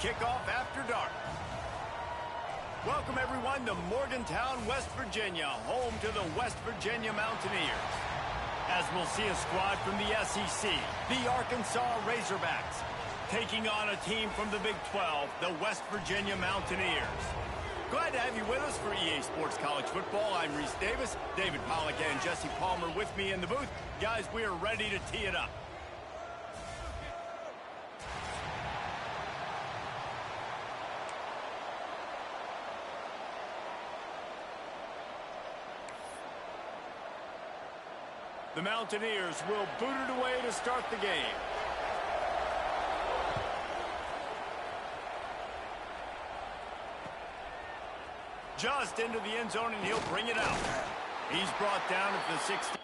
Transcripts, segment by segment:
kickoff after dark. Welcome, everyone, to Morgantown, West Virginia, home to the West Virginia Mountaineers. As we'll see a squad from the SEC, the Arkansas Razorbacks, taking on a team from the Big 12, the West Virginia Mountaineers. Glad to have you with us for EA Sports College Football. I'm Reese Davis, David Pollack and Jesse Palmer with me in the booth. Guys, we are ready to tee it up. The Mountaineers will boot it away to start the game. Just into the end zone, and he'll bring it out. He's brought down at the 60.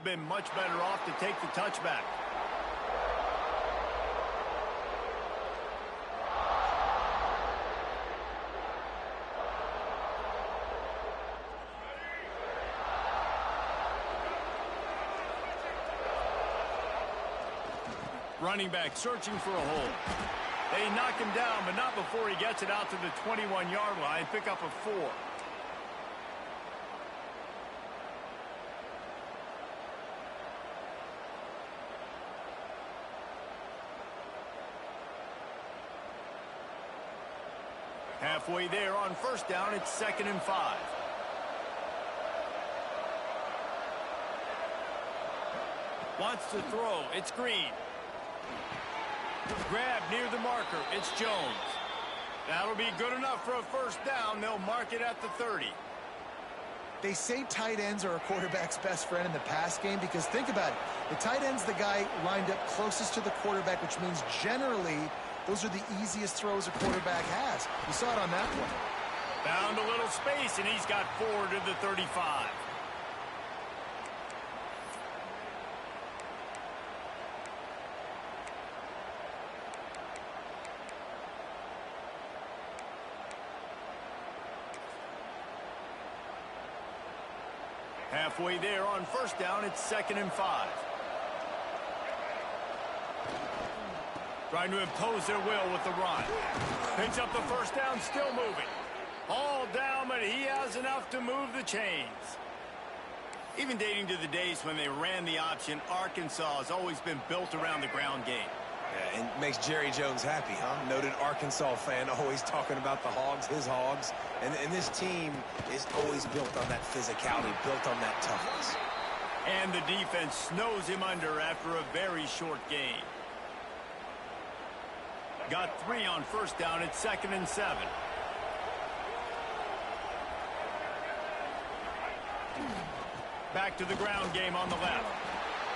been much better off to take the touchback. Running back searching for a hole. They knock him down, but not before he gets it out to the 21-yard line. Pick up a 4. Halfway there on first down, it's 2nd and 5. Wants to throw. It's Green. Grab near the marker. It's Jones. That'll be good enough for a first down. They'll mark it at the 30. They say tight ends are a quarterback's best friend in the pass game because think about it. The tight end's the guy lined up closest to the quarterback, which means generally those are the easiest throws a quarterback has. You saw it on that one. Found a little space, and he's got 4 to the 35. Halfway there on first down, it's 2nd and 5. Trying to impose their will with the run. Picks up the first down, still moving. All down, but he has enough to move the chains. Even dating to the days when they ran the option, Arkansas has always been built around the ground game. Yeah, and makes Jerry Jones happy, huh? Noted Arkansas fan, always talking about the Hogs, his Hogs. And this team is always built on that physicality, built on that toughness. And the defense snows him under after a very short game. Got 3 on first down. It's 2nd and 7. Back to the ground game on the left.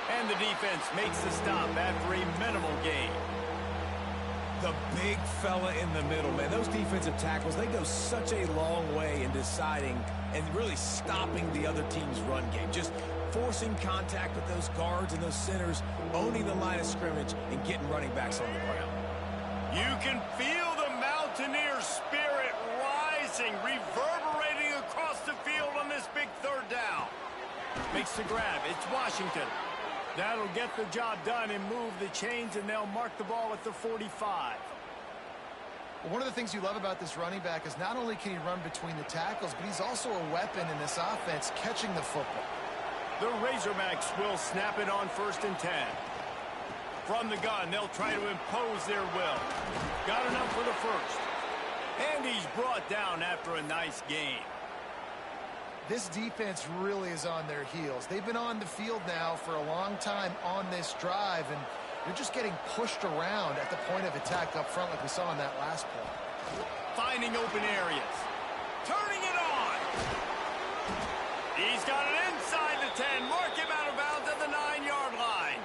And the defense makes the stop after a minimal gain. The big fella in the middle, man. Those defensive tackles, they go such a long way in deciding and really stopping the other team's run game. Just forcing contact with those guards and those centers, owning the line of scrimmage, and getting running backs on the ground. You can feel the Mountaineer spirit rising, reverberating across the field on this big third down. Makes the grab. It's Washington. That'll get the job done and move the chains, and they'll mark the ball at the 45. Well, one of the things you love about this running back is not only can he run between the tackles, but he's also a weapon in this offense, catching the football. The Razorbacks will snap it on 1st and 10. From the gun, they'll try to impose their will. Got enough for the first. And he's brought down after a nice gain. This defense really is on their heels. They've been on the field now for a long time on this drive, and they're just getting pushed around at the point of attack up front like we saw in that last play. Finding open areas. Turning it on. He's got it inside the 10. Mark him out of bounds at the 9-yard line.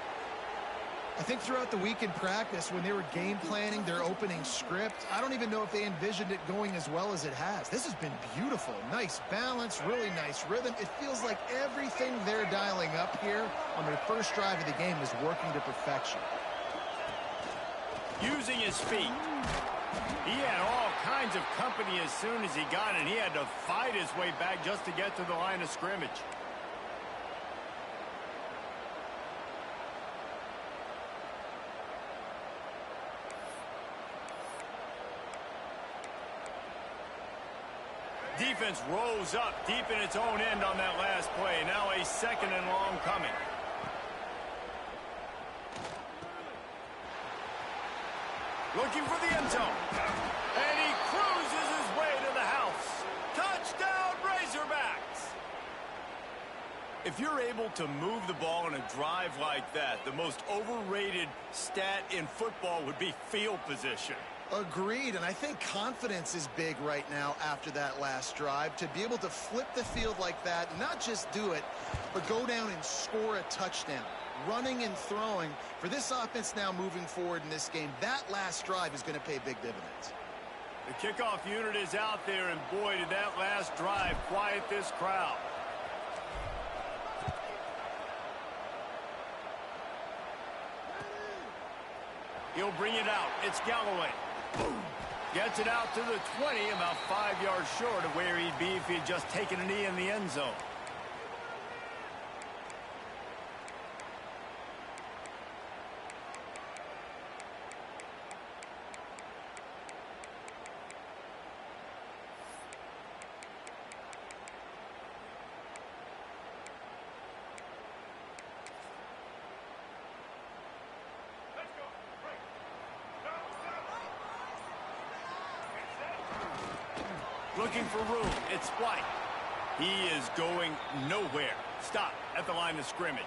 I think throughout the week in practice, when they were game planning their opening script, I don't even know if they envisioned it going as well as it has. This has been beautiful. Nice balance, really nice rhythm. It feels like everything they're dialing up here on their first drive of the game is working to perfection. Using his feet. He had all kinds of company as soon as he got it. He had to fight his way back just to get to the line of scrimmage. Defense rolls up deep in its own end on that last play. Now a 2nd and long coming. Looking for the end zone. And he cruises his way to the house. Touchdown, Razorbacks! If you're able to move the ball in a drive like that, the most overrated stat in football would be field position. Agreed, and I think confidence is big right now after that last drive. To be able to flip the field like that, not just do it, but go down and score a touchdown. Running and throwing, for this offense now moving forward in this game, that last drive is going to pay big dividends. The kickoff unit is out there, and boy, did that last drive quiet this crowd. He'll bring it out. It's Galloway. Gets it out to the 20, about 5 yards short of where he'd be if he'd just taken a knee in the end zone. Looking for room. It's White. He is going nowhere. Stop at the line of scrimmage.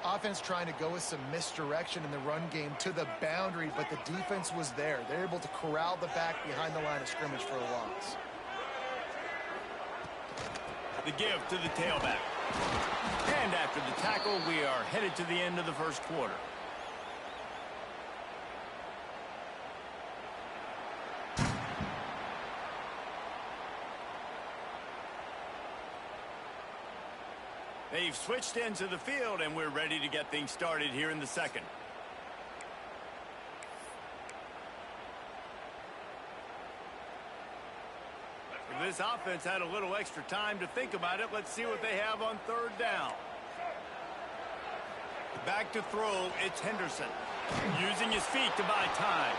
Offense trying to go with some misdirection in the run game to the boundary, but the defense was there. They're able to corral the back behind the line of scrimmage for a loss. The give to the tailback. And after the tackle, we are headed to the end of the first quarter. They've switched into the field, and we're ready to get things started here in the second. If this offense had a little extra time to think about it, let's see what they have on third down. Back to throw, it's Henderson. Using his feet to buy time.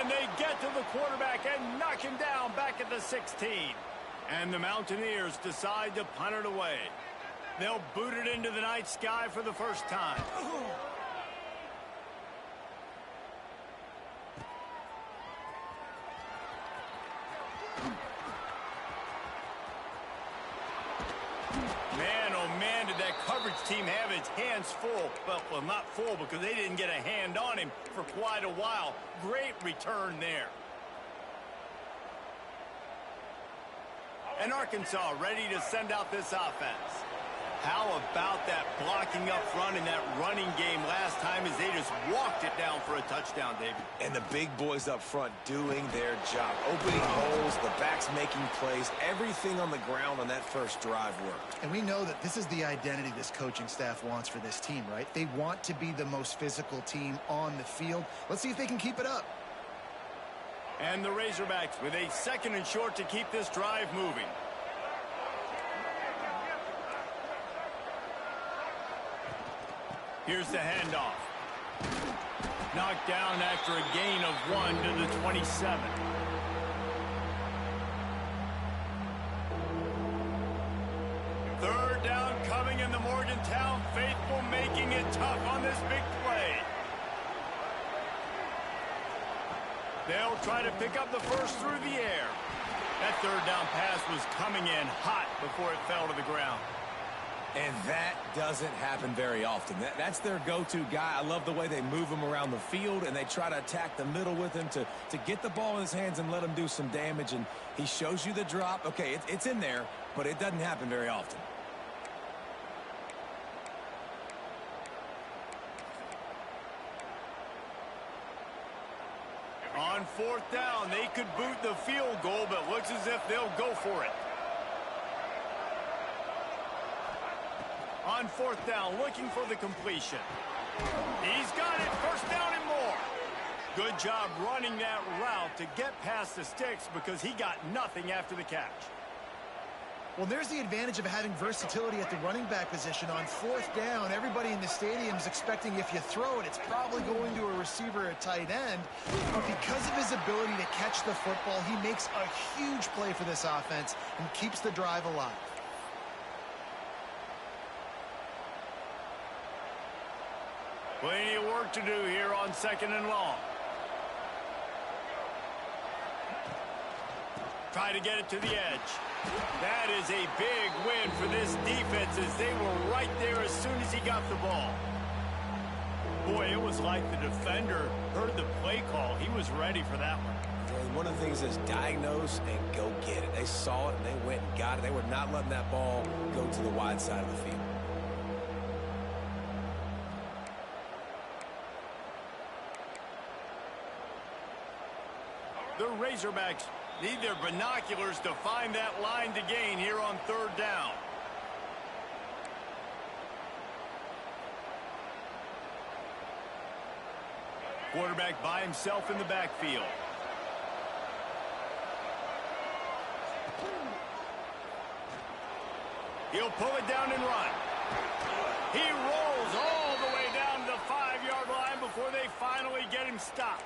And they get to the quarterback and knock him down back at the 16. And the Mountaineers decide to punt it away. They'll boot it into the night sky for the first time. Man, oh man, did that coverage team have its hands full. Well, not full because they didn't get a hand on him for quite a while. Great return there. And Arkansas ready to send out this offense. How about that blocking up front in that running game last time as they just walked it down for a touchdown, David? And the big boys up front doing their job. Opening holes, the backs making plays. Everything on the ground on that first drive worked. And we know that this is the identity this coaching staff wants for this team, right? They want to be the most physical team on the field. Let's see if they can keep it up. And the Razorbacks with a second and short to keep this drive moving. Here's the handoff. Knocked down after a gain of 1 to the 27. Third down coming in the Morgantown faithful, making it tough on this big play. They'll try to pick up the first through the air. That third down pass was coming in hot before it fell to the ground. And that doesn't happen very often. That's their go-to guy. I love the way they move him around the field, and they try to attack the middle with him to get the ball in his hands and let him do some damage. And he shows you the drop. Okay, it's in there, but it doesn't happen very often. On fourth down, they could boot the field goal, but looks as if they'll go for it. On fourth down, looking for the completion. He's got it, first down and more. Good job running that route to get past the sticks because he got nothing after the catch. Well, there's the advantage of having versatility at the running back position. On fourth down, everybody in the stadium is expecting if you throw it, it's probably going to a receiver or a tight end. But because of his ability to catch the football, he makes a huge play for this offense and keeps the drive alive. Plenty of work to do here on second and long. Try to get it to the edge. That is a big win for this defense as they were right there as soon as he got the ball. Boy, it was like the defender heard the play call. He was ready for that one. And one of the things is diagnose and go get it. They saw it and they went and got it. They were not letting that ball go to the wide side of the field. The Razorbacks need their binoculars to find that line to gain here on third down. quarterback by himself in the backfield. He'll pull it down and run. He rolls all the way down to the 5-yard line before they finally get him stopped.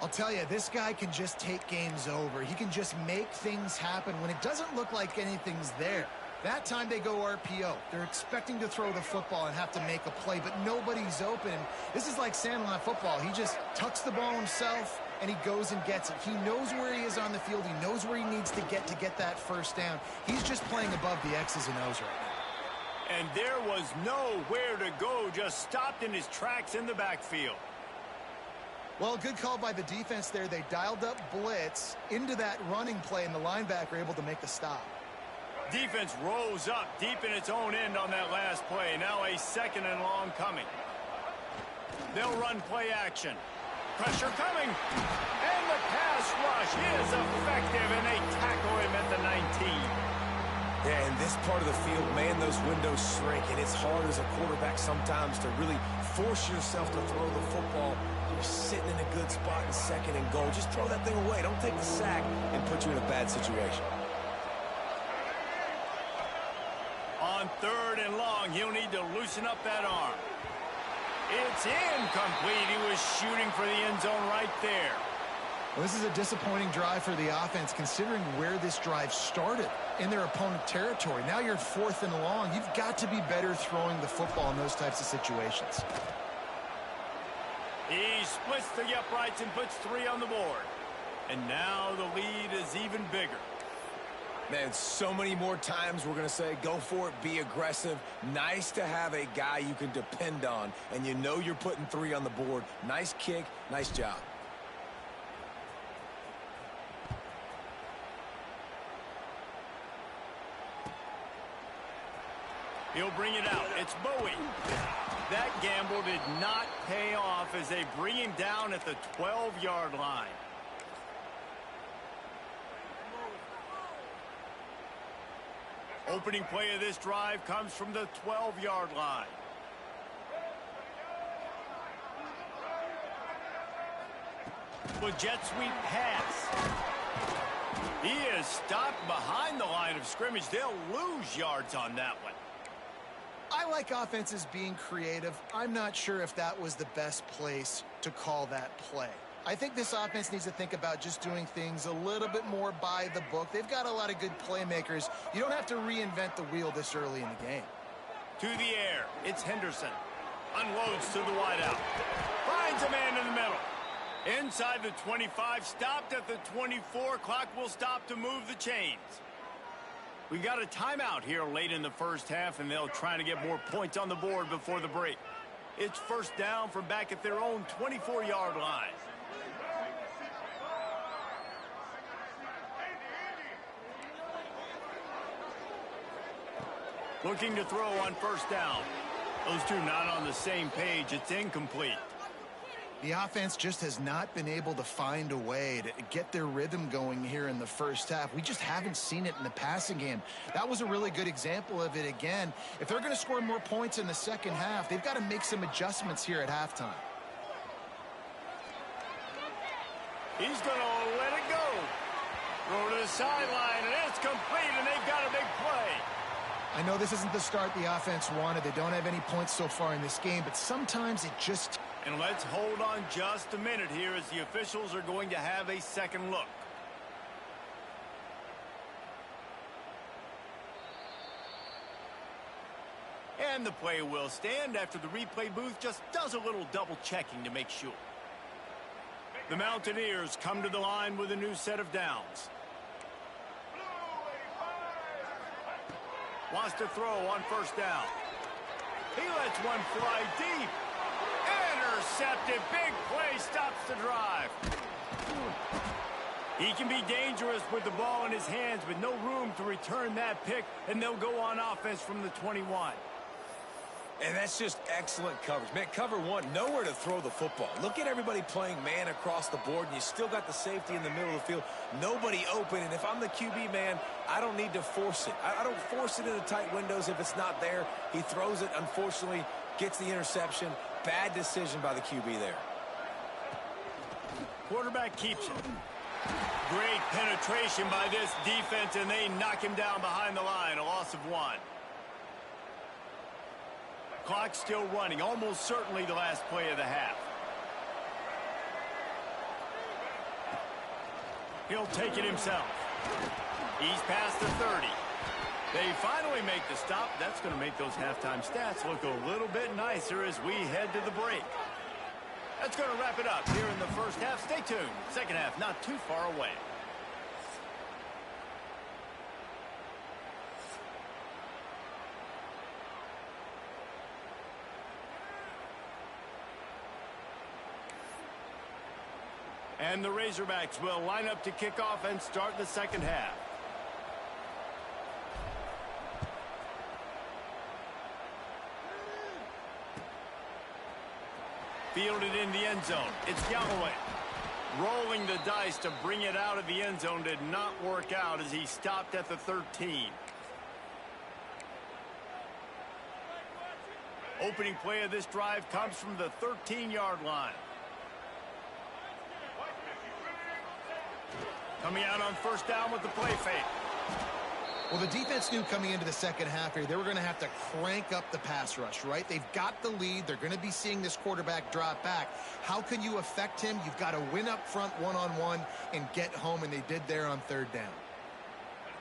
I'll tell you, this guy can just take games over. He can just make things happen when it doesn't look like anything's there. That time they go RPO. They're expecting to throw the football and have to make a play, but nobody's open. This is like Sandlot football. He just tucks the ball himself, and he goes and gets it. He knows where he is on the field. He knows where he needs to get that first down. He's just playing above the X's and O's right now. And there was nowhere to go, just stopped in his tracks in the backfield. Well, good call by the defense there. They dialed up blitz into that running play, and the linebacker able to make the stop. Defense rose up deep in its own end on that last play. Now a 2nd and long coming. They'll run play action. Pressure coming. And the pass rush is effective, and they tackle him at the 19. Yeah, in this part of the field, man, those windows shrink, and it's hard as a quarterback sometimes to really force yourself to throw the football. You're sitting in a good spot in 2nd and goal. Just throw that thing away. Don't take the sack and put you in a bad situation. On 3rd and long, he'll need to loosen up that arm. It's incomplete. He was shooting for the end zone right there. Well, this is a disappointing drive for the offense, considering where this drive started in their opponent territory. Now you're 4th and long. You've got to be better throwing the football in those types of situations. He splits the uprights and puts 3 on the board. And now the lead is even bigger. Man, so many more times we're going to say, go for it, be aggressive. Nice to have a guy you can depend on, and you know you're putting 3 on the board. Nice kick, nice job. He'll bring it out. It's Bowie. That gamble did not pay off as they bring him down at the 12-yard line. Opening play of this drive comes from the 12-yard line. With jet sweep pass. He is stopped behind the line of scrimmage. They'll lose yards on that one. I like offenses being creative. I'm not sure if that was the best place to call that play. I think this offense needs to think about just doing things a little bit more by the book. They've got a lot of good playmakers. You don't have to reinvent the wheel this early in the game. To the air, it's Henderson. Unloads to the wideout. Finds a man in the middle. Inside the 25, stopped at the 24. Clock will stop to move the chains. We got a timeout here late in the first half, and they'll try to get more points on the board before the break. It's 1st down from back at their own 24-yard line. Looking to throw on 1st down. Those two not on the same page. It's incomplete. The offense just has not been able to find a way to get their rhythm going here in the first half. We just haven't seen it in the passing game. That was a really good example of it again. If they're going to score more points in the second half, they've got to make some adjustments here at halftime. He's going to let it go. Throw to the sideline, and it's complete, and they've got a big play. I know this isn't the start the offense wanted. They don't have any points so far in this game, but sometimes it just... And let's hold on just a minute here as the officials are going to have a second look. And the play will stand after the replay booth just does a little double checking to make sure. The Mountaineers come to the line with a new set of downs. Wants to throw on 1st down. He lets one fly deep. Intercepted. Big play stops the drive. He can be dangerous with the ball in his hands, but no room to return that pick, and they'll go on offense from the 21. And that's just excellent coverage. Man, cover 1, nowhere to throw the football. Look at everybody playing man across the board, and you still got the safety in the middle of the field. Nobody open, and if I'm the QB, man, I don't need to force it. I don't force it into tight windows if it's not there. He throws it, unfortunately, gets the interception. Bad decision by the QB there. Quarterback keeps it. Great penetration by this defense, and they knock him down behind the line. A loss of 1. Clock still running. Almost certainly the last play of the half. He'll take it himself. He's past the 30. They finally make the stop. That's going to make those halftime stats look a little bit nicer as we head to the break. That's going to wrap it up here in the first half. Stay tuned. Second half not too far away. And the Razorbacks will line up to kick off and start the second half. Fielded in the end zone. It's Galloway. Rolling the dice to bring it out of the end zone did not work out as he stopped at the 13. Opening play of this drive comes from the 13-yard line. Coming out on first down with the play fake. Well, the defense knew coming into the second half here, they were going to have to crank up the pass rush, right? They've got the lead. They're going to be seeing this quarterback drop back. How can you affect him? You've got to win up front one-on-one and get home, and they did there on third down.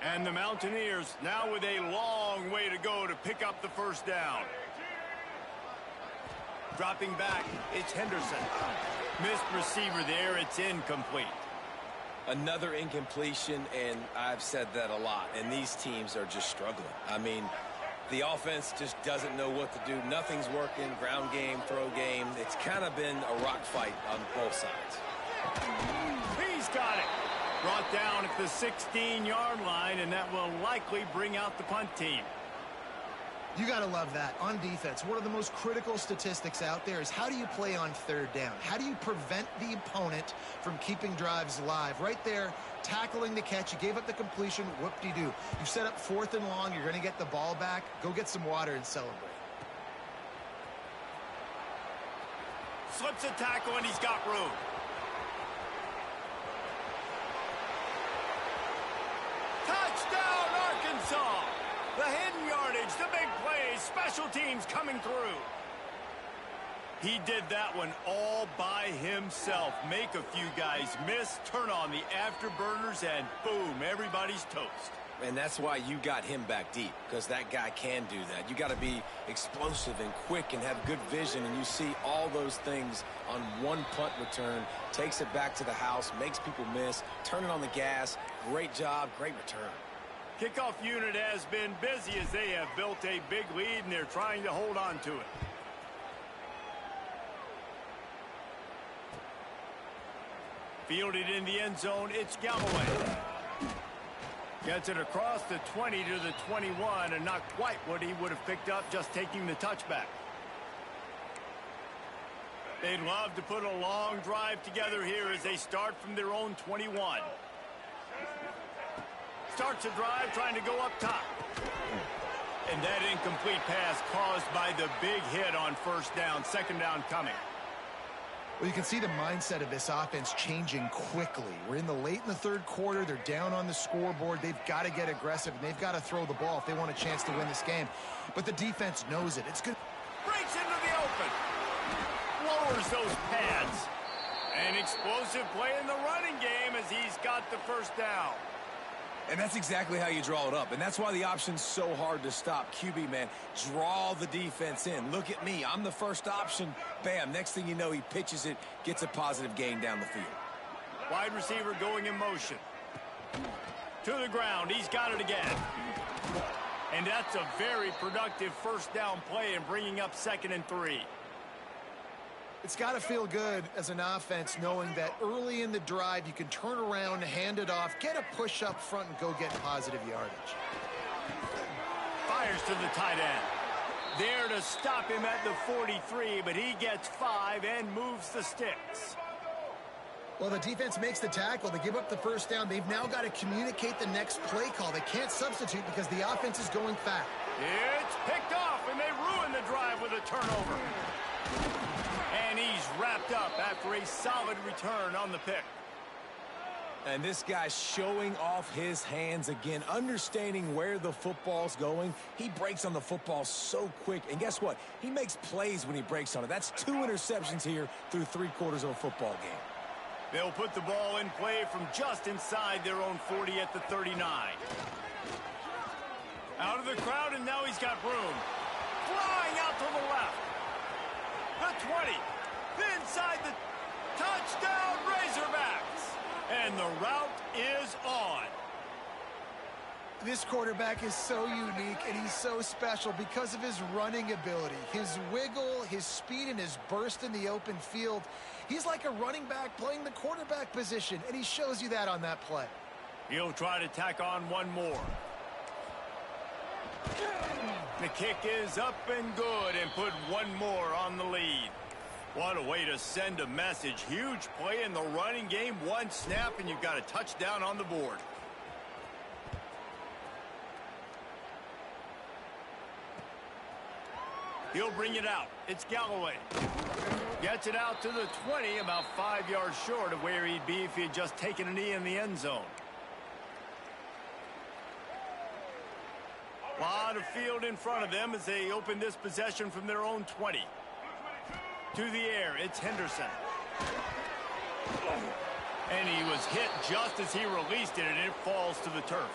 And the Mountaineers now with a long way to go to pick up the first down. Dropping back, it's Henderson. Missed receiver there, it's incomplete. Another incompletion, and I've said that a lot, and these teams are just struggling. I mean, the offense just doesn't know what to do. Nothing's working, ground game, throw game. It's kind of been a rock fight on both sides. He's got it. Brought down at the 16-yard line, and that will likely bring out the punt team. You got to love that. On defense, one of the most critical statistics out there is how do you play on third down? How do you prevent the opponent from keeping drives alive? Right there, tackling the catch. You gave up the completion. Whoop-de-doo. You set up 4th and long. You're going to get the ball back. Go get some water and celebrate. Slips a tackle, and he's got room. Touchdown, Arkansas! The hidden yardage, the big plays, special teams coming through. He did that one all by himself. Make a few guys miss, turn on the afterburners, and boom, everybody's toast. And that's why you got him back deep, because that guy can do that. You got to be explosive and quick and have good vision, and you see all those things on one punt return. Takes it back to the house, makes people miss, turning on the gas. Great job, great return. Kickoff unit has been busy as they have built a big lead, and they're trying to hold on to it. Fielded in the end zone, it's Galloway. Gets it across the 20 to the 21, and not quite what he would have picked up just taking the touchback. They'd love to put a long drive together here as they start from their own 21. Starts a drive trying to go up top. And that incomplete pass caused by the big hit on first down. Second down coming. Well, you can see the mindset of this offense changing quickly. We're in the third quarter. They're down on the scoreboard. They've got to get aggressive, and they've got to throw the ball if they want a chance to win this game. But the defense knows it. It's good. Breaks into the open. Lowers those pads. An explosive play in the running game as he's got the first down. And that's exactly how you draw it up. And that's why the option's so hard to stop. QB, man, draw the defense in. Look at me. I'm the first option. Bam. Next thing you know, he pitches it, gets a positive gain down the field. Wide receiver going in motion. To the ground. He's got it again. And that's a very productive first down play and bringing up 2nd and 3. It's got to feel good as an offense knowing that early in the drive you can turn around, hand it off, get a push up front, and go get positive yardage. Fires to the tight end. There to stop him at the 43, but he gets 5 and moves the sticks. Well, the defense makes the tackle. They give up the first down. They've now got to communicate the next play call. They can't substitute because the offense is going fast. It's picked off, and they ruin the drive with a turnover. And he's wrapped up after a solid return on the pick. And this guy's showing off his hands again, understanding where the football's going. He breaks on the football so quick. And guess what? He makes plays when he breaks on it. That's 2 interceptions here through 3/4 of a football game. They'll put the ball in play from just inside their own 40 at the 39. Out of the crowd, and now he's got room. Flying out to the left. The 20. Inside the touchdown Razorbacks. And the route is on. This quarterback is so unique, and he's so special because of his running ability, his wiggle, his speed, and his burst in the open field. He's like a running back playing the quarterback position, and he shows you that on that play. He'll try to tack on one more. The kick is up and good, and put one more on the lead. What a way to send a message. Huge play in the running game. One snap, and you've got a touchdown on the board. He'll bring it out. It's Galloway. Gets it out to the 20, about 5 yards short of where he'd be if he had just taken a knee in the end zone. A lot of field in front of them as they open this possession from their own 20. To the air, it's Henderson. And he was hit just as he released it, and it falls to the turf.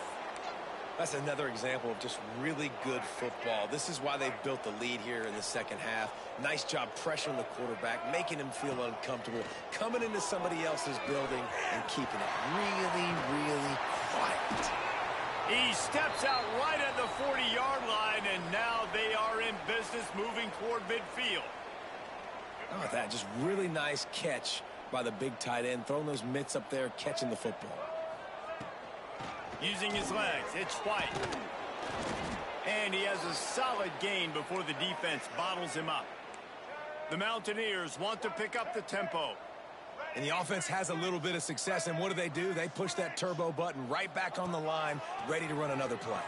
That's another example of just really good football. This is why they've built the lead here in the second half. Nice job pressuring the quarterback, making him feel uncomfortable, coming into somebody else's building and keeping it really, really quiet. He steps out right at the 40-yard line, and now they are in business moving toward midfield. How about that? Just really nice catch by the big tight end, throwing those mitts up there, catching the football. Using his legs, it's White. And he has a solid gain before the defense bottles him up. The Mountaineers want to pick up the tempo. And the offense has a little bit of success, and what do? They push that turbo button right back on the line, ready to run another play.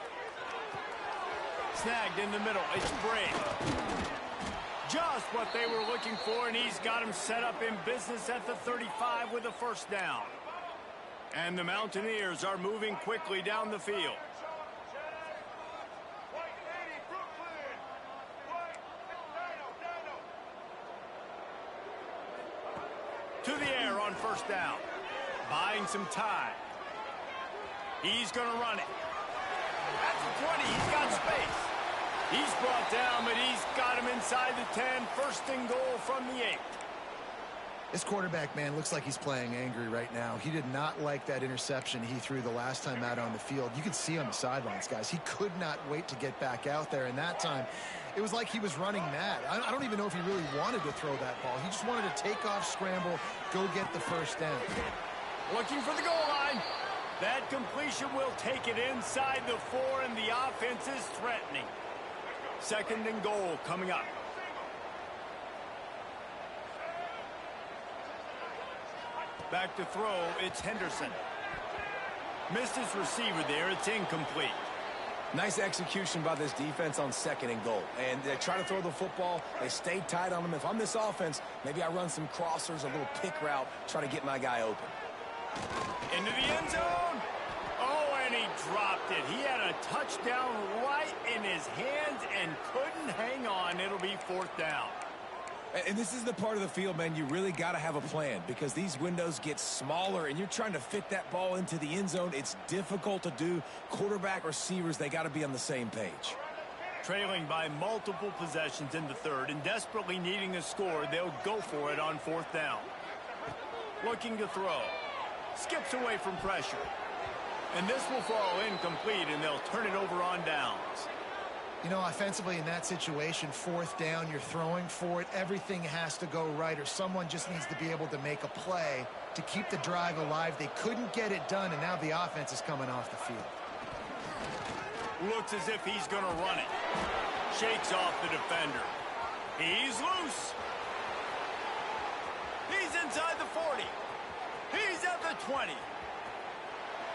Snagged in the middle, it's Bray. Just what they were looking for, and he's got him set up in business at the 35 with a first down. And the Mountaineers are moving quickly down the field. To the air on first down. Buying some time. He's going to run it. At the 20, he's got space. He's brought down, but he's got him inside the 10. First and goal from the 8. This quarterback, man, looks like he's playing angry right now. He did not like that interception he threw the last time out on the field. You could see on the sidelines, guys. He could not wait to get back out there, and that time it was like he was running mad. I don't even know if he really wanted to throw that ball. He just wanted to take off, scramble, go get the first down. Looking for the goal line. That completion will take it inside the 4, and the offense is threatening. Second and goal coming up. Back to throw, it's Henderson. Missed his receiver there, it's incomplete. Nice execution by this defense on second and goal. And they try to throw the football. They stay tight on them. If I'm this offense, maybe I run some crossers, a little pick route, try to get my guy open. Into the end zone. Oh, and he dropped it. He had a touchdown right in his hands and couldn't hang on. It'll be fourth down. And this is the part of the field, man, you really got to have a plan because these windows get smaller and you're trying to fit that ball into the end zone. It's difficult to do. Quarterback, receivers, they got to be on the same page. Trailing by multiple possessions in the third and desperately needing a score, they'll go for it on fourth down. Looking to throw. Skips away from pressure. And this will fall incomplete, and they'll turn it over on downs. You know, offensively in that situation, fourth down, you're throwing for it. Everything has to go right, or someone just needs to be able to make a play to keep the drive alive. They couldn't get it done, and now the offense is coming off the field. Looks as if he's going to run it. Shakes off the defender. He's loose. He's inside the 40. He's at the 20.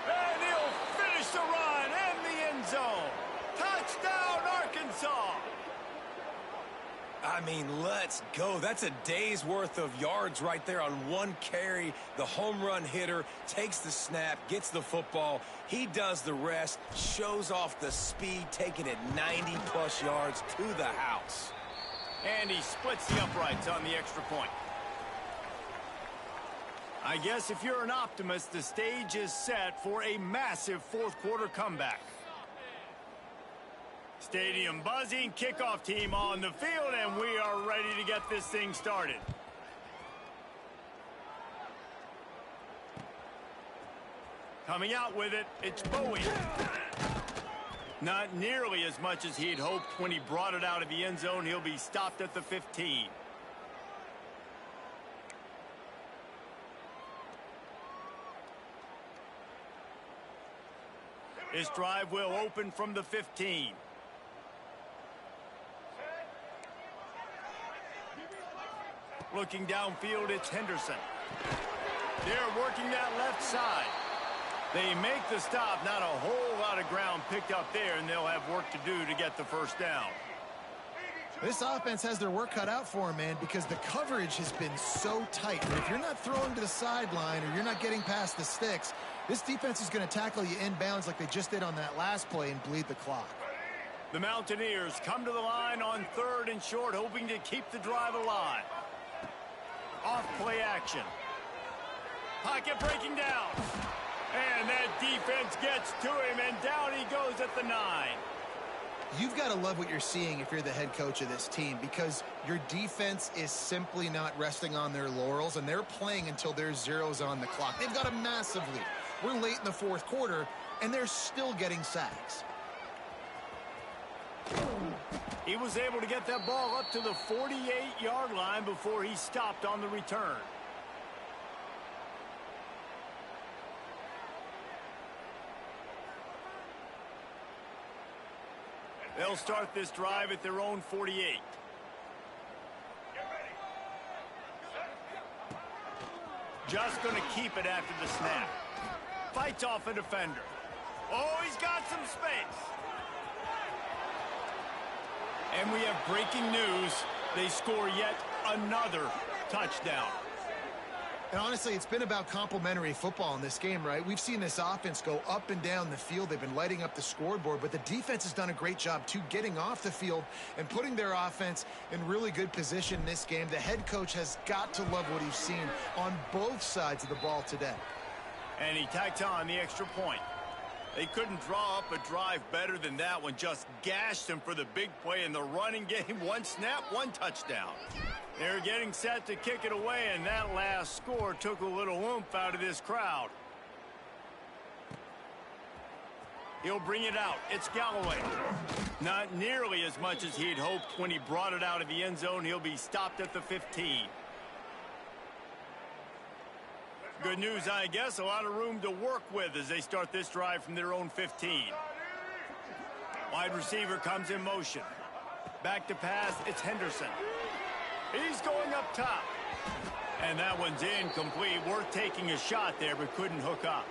And he'll finish the run in the end zone. Touchdown, Arkansas! I mean, let's go. That's a day's worth of yards right there on one carry. The home run hitter takes the snap, gets the football. He does the rest, shows off the speed, taking it 90-plus yards to the house. And he splits the uprights on the extra point. I guess if you're an optimist, the stage is set for a massive fourth-quarter comeback. Stadium buzzing, kickoff team on the field, and we are ready to get this thing started. Coming out with it, it's Bowie. Not nearly as much as he'd hoped when he brought it out of the end zone. He'll be stopped at the 15. This drive will open from the 15. Looking downfield, it's Henderson. They're working that left side. They make the stop. Not a whole lot of ground picked up there, and they'll have work to do to get the first down. This offense has their work cut out for them, man, because the coverage has been so tight. And if you're not throwing to the sideline or you're not getting past the sticks, this defense is going to tackle you inbounds like they just did on that last play and bleed the clock. The Mountaineers come to the line on 3rd and short, hoping to keep the drive alive. Off play action. Pocket breaking down. And that defense gets to him, and down he goes at the 9. You've got to love what you're seeing if you're the head coach of this team, because your defense is simply not resting on their laurels, and they're playing until there's zeros on the clock. They've got a massive lead. We're late in the fourth quarter, and they're still getting sacks. He was able to get that ball up to the 48-yard line before he stopped on the return. They'll start this drive at their own 48. Just going to keep it after the snap. Fights off a defender. Oh, he's got some space. And we have breaking news. They score yet another touchdown. And honestly, it's been about complementary football in this game, right? We've seen this offense go up and down the field. They've been lighting up the scoreboard, but the defense has done a great job, too, getting off the field and putting their offense in really good position in this game. The head coach has got to love what he's seen on both sides of the ball today. And he tacked on the extra point. They couldn't draw up a drive better than that one. Just gashed him for the big play in the running game. One snap, one touchdown. They're getting set to kick it away, and that last score took a little oomph out of this crowd. He'll bring it out. It's Galloway. Not nearly as much as he'd hoped when he brought it out of the end zone. He'll be stopped at the 15. Good news, I guess. A lot of room to work with as they start this drive from their own 15. Wide receiver comes in motion. Back to pass, it's Henderson. He's going up top. And that one's incomplete. Worth taking a shot there, but couldn't hook up.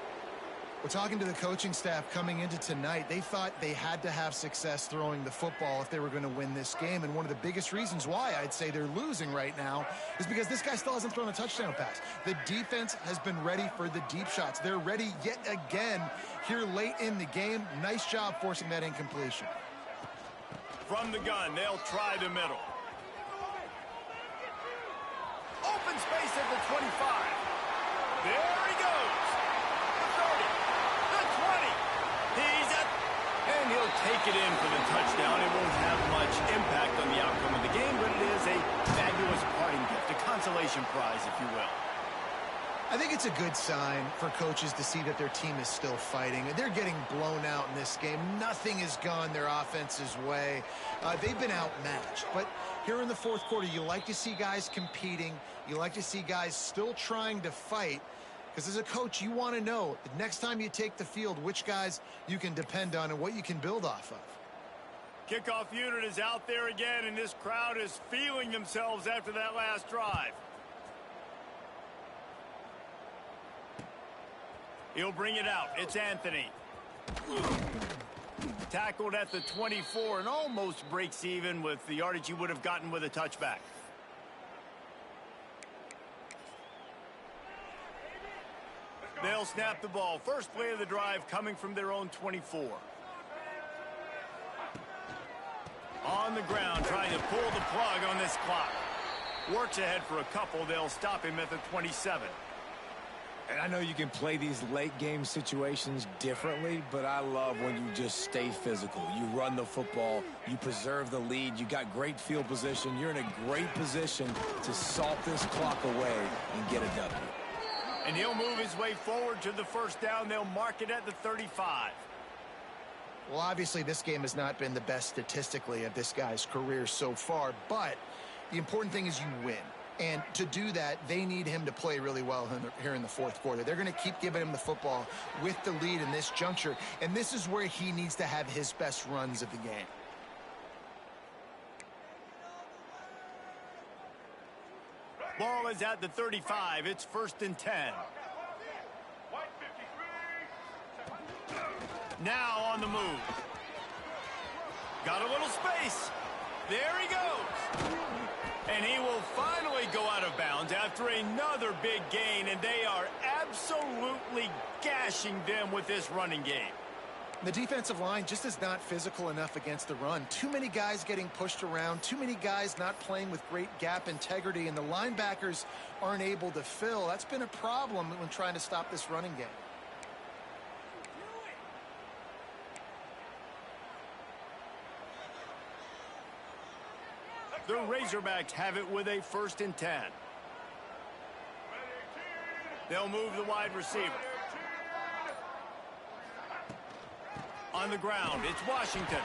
We're talking to the coaching staff coming into tonight. They thought they had to have success throwing the football if they were going to win this game. And one of the biggest reasons why I'd say they're losing right now is because this guy still hasn't thrown a touchdown pass. The defense has been ready for the deep shots. They're ready yet again here late in the game. Nice job forcing that incompletion. From the gun, they'll try the middle. Open space at the 25. There he goes. The 30. The 20. He's at... And he'll take it in for the touchdown. It won't have much impact on the outcome of the game, but it is a fabulous parting gift, a consolation prize, if you will. I think it's a good sign for coaches to see that their team is still fighting. They're getting blown out in this game. Nothing has gone their offense's way. They've been outmatched. But here in the fourth quarter, you like to see guys competing. You like to see guys still trying to fight. Because as a coach, you want to know the next time you take the field, which guys you can depend on and what you can build off of. Kickoff unit is out there again, and this crowd is feeling themselves after that last drive. He'll bring it out. It's Anthony. tackled at the 24 and almost breaks even with the yardage he would have gotten with a touchback. They'll snap the ball. First play of the drive coming from their own 24. On the ground, trying to pull the plug on this clock. Works ahead for a couple. They'll stop him at the 27. And I know you can play these late game situations differently, but I love when you just stay physical. You run the football, you preserve the lead, you got great field position. You're in a great position to salt this clock away and get a W. And he'll move his way forward to the first down. They'll mark it at the 35. Well, obviously, this game has not been the best statistically of this guy's career so far, but the important thing is you win. And to do that, they need him to play really well here in the fourth quarter. They're going to keep giving him the football with the lead in this juncture, and this is where he needs to have his best runs of the game. Ball is at the 35. It's 1st and 10. Now on the move. Got a little space. There he goes. And he will finally go out of bounds after another big gain, and they are absolutely gashing them with this running game. The defensive line just is not physical enough against the run. Too many guys getting pushed around, too many guys not playing with great gap integrity, and the linebackers aren't able to fill. That's been a problem when trying to stop this running game. The Razorbacks have it with a 1st and 10. They'll move the wide receiver. On the ground, it's Washington.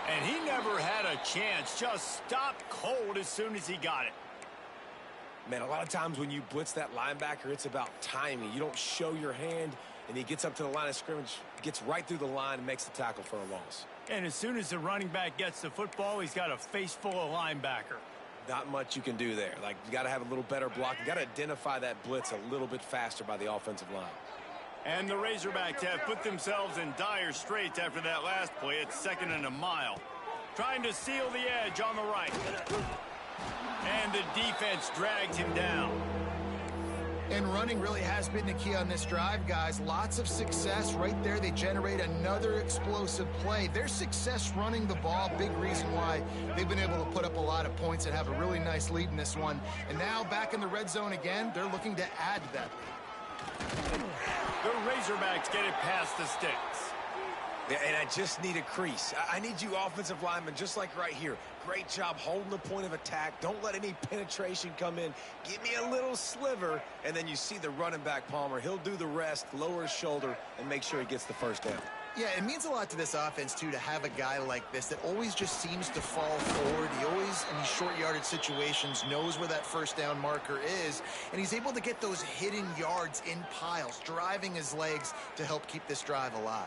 And he never had a chance. Just stopped cold as soon as he got it. Man, a lot of times when you blitz that linebacker, it's about timing. You don't show your hand, and he gets up to the line of scrimmage, gets right through the line, and makes the tackle for a loss. And as soon as the running back gets the football, he's got a face full of linebacker. Not much you can do there. Like, you got to have a little better block. You got to identify that blitz a little bit faster by the offensive line. And the Razorbacks have put themselves in dire straits after that last play. It's 2nd and a mile. Trying to seal the edge on the right. And the defense drags him down. And running really has been the key on this drive, guys. Lots of success right there. They generate another explosive play. Their success running the ball, big reason why they've been able to put up a lot of points and have a really nice lead in this one. And now back in the red zone again, they're looking to add to that lead. The Razorbacks get it past the sticks. Yeah, and I just need a crease. I need you offensive linemen, just like right here. Great job holding the point of attack. Don't let any penetration come in. Give me a little sliver, and then you see the running back, Palmer. He'll do the rest, lower his shoulder, and make sure he gets the first down. Yeah, it means a lot to this offense, too, to have a guy like this that always just seems to fall forward. He always, in these short yardage situations, knows where that first down marker is, and he's able to get those hidden yards in piles, driving his legs to help keep this drive alive.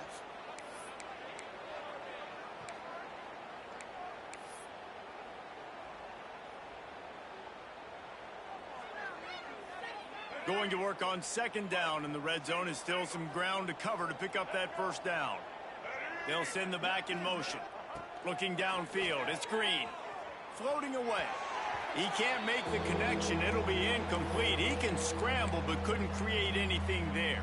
Going to work on 2nd down, and the red zone is still some ground to cover to pick up that first down. They'll send the back in motion. Looking downfield, it's Green. Floating away. He can't make the connection. It'll be incomplete. He can scramble, but couldn't create anything there.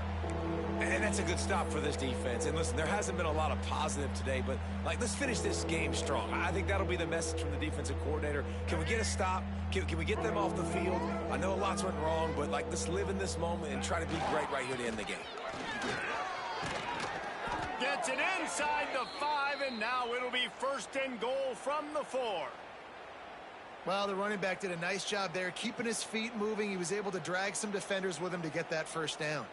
And that's a good stop for this defense. And listen, there hasn't been a lot of positive today, but let's finish this game strong. I think that'll be the message from the defensive coordinator. Can we get a stop? Can we get them off the field? I know lots went wrong, but let's live in this moment and try to be great right here to end the game. Gets it inside the 5, and now it'll be 1st and goal from the 4. Well, the running back did a nice job there, keeping his feet moving. He was able to drag some defenders with him to get that first down.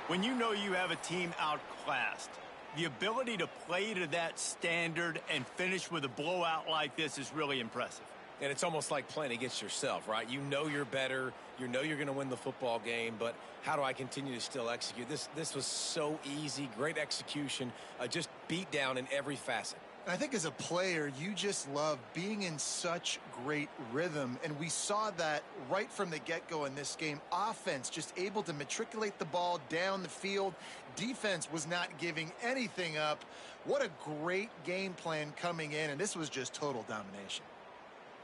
When you know you have a team outclassed, the ability to play to that standard and finish with a blowout like this is really impressive. And it's almost like playing against yourself, right? You know you're better. You know you're going to win the football game, but how do I continue to still execute? This was so easy, great execution, just beat down in every facet. I think as a player, you just love being in such great rhythm, and we saw that right from the get-go in this game. Offense just able to matriculate the ball down the field. Defense was not giving anything up. What a great game plan coming in, and this was just total domination.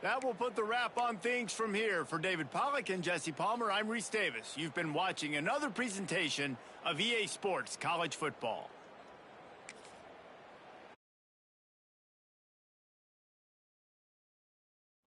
That will put the wrap on things from here. For David Pollack and Jesse Palmer, I'm Reese Davis. You've been watching another presentation of EA Sports College Football.